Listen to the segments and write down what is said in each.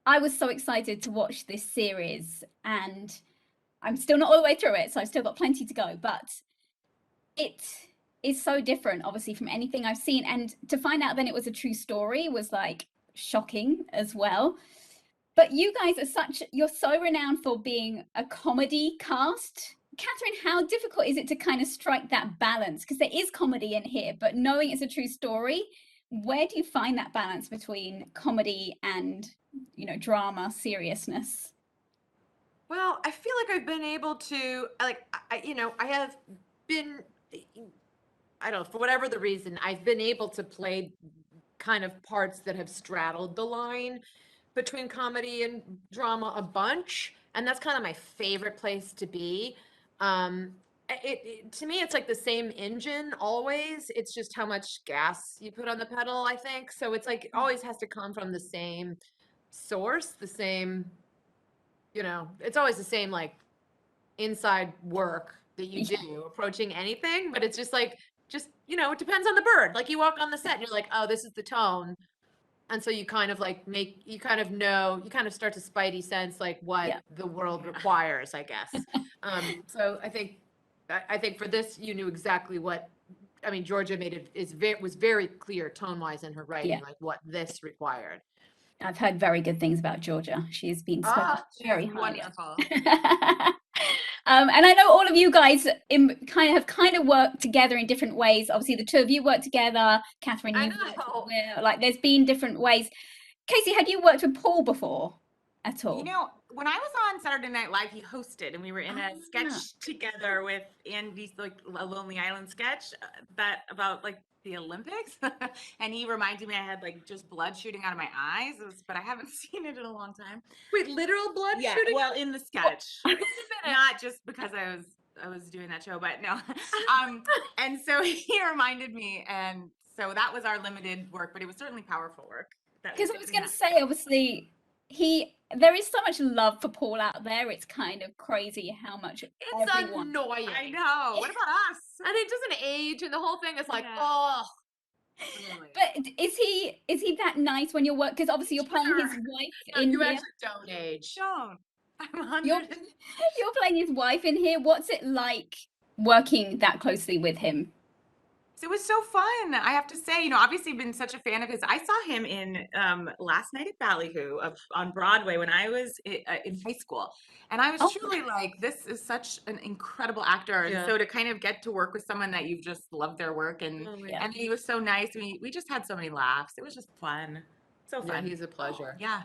I was so excited to watch this series, and I'm still not all the way through it, so I've still got plenty to go, but it is so different, obviously, from anything I've seen. And to find out then it was a true story was like shocking as well. But you guys you're so renowned for being a comedy cast. Kathryn, how difficult is it to kind of strike that balance? Because there is comedy in here, but knowing it's a true story, where do you find that balance between comedy and, drama, seriousness? Well, I feel like I've been able to, like, I have been, I don't know, for whatever the reason, I've been able to play kind of parts that have straddled the line between comedy and drama a bunch. And that's kind of my favorite place to be. To me, it's like the same engine always. It's just how much gas you put on the pedal, I think. So it's like it always has to come from the same source, the same, it's always the same like inside work that you do approaching anything, but it's just like, it depends on the bird. Like you walk on the set and you're like, oh, this is the tone. And so you kind of like you kind of start to spidey sense like what the world requires, I guess. So I think for this, you knew exactly what, I mean, Georgia was very clear tone wise in her writing, like what this required. I've heard very good things about Georgia. She's been spoken very highly. Wonderful. And I know all of you guys kind of worked together in different ways. Obviously, the two of you worked together. Kathryn, you worked with, like, there's been different ways. Casey, had you worked with Paul before at all? When I was on Saturday Night Live, he hosted, and we were in a sketch together with Andy's, like, a Lonely Island sketch about like the Olympics. And he reminded me I had like just blood shooting out of my eyes, but I haven't seen it in a long time. Wait, literal blood shooting? Well, in the sketch. Not just because I was doing that show, but no. And so he reminded me, and so that was our limited work, but it was certainly powerful work. Because I was going to say, obviously, there is so much love for Paul out there. It's kind of crazy how much it's annoying. I know. What about us? And it doesn't age, and the whole thing is like, oh. But is he that nice when you're working? Because obviously you're playing his wife in here. You actually don't age. Don't. I'm 100. You're playing his wife in here. What's it like working that closely with him? It was so fun. I have to say, obviously been such a fan of his. I saw him in Last Night at Ballyhoo on Broadway when I was in high school. And I was truly like, this is such an incredible actor. And so to kind of get to work with someone that you've just loved their work and he was so nice. We just had so many laughs. It was just fun. So fun. Yeah, he's a pleasure. Yeah.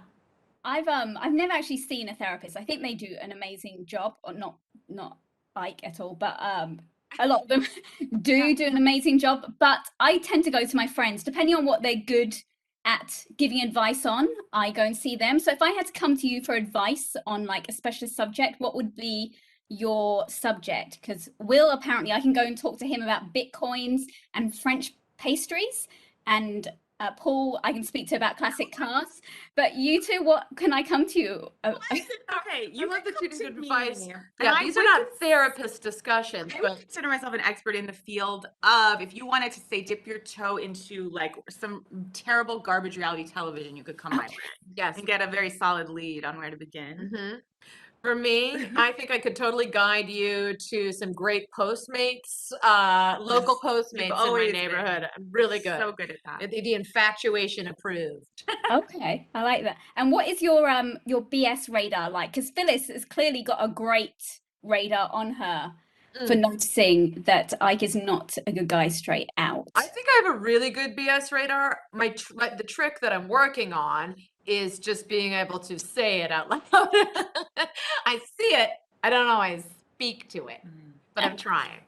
I've never actually seen a therapist. I think they do an amazing job, or not Ike at all, but a lot of them do an amazing job. But I tend to go to my friends, depending on what they're good at giving advice on. I go and see them. So if I had to come to you for advice on like a specialist subject, what would be your subject? Because Will, apparently I can go and talk to him about Bitcoins and French pastries, and Paul, I can speak to about classic cars. But you two, what can I come to you? Okay, you love the two advice. Yeah, these are not therapist discussions. I would consider myself an expert in the field of, if you wanted to say dip your toe into like some terrible garbage reality television, you could come my way. Yes, and get a very solid lead on where to begin. Mm-hmm. For me, I think I could totally guide you to some great Postmates, local Postmates in my neighborhood. I'm really good. So good at that. The infatuation approved. Okay, I like that. And what is your BS radar like? Because Phyllis has clearly got a great radar on her for noticing that Ike is not a good guy straight out. I think I have a really good BS radar. The trick that I'm working on is just being able to say it out loud. I see it. I don't always speak to it, but I'm trying.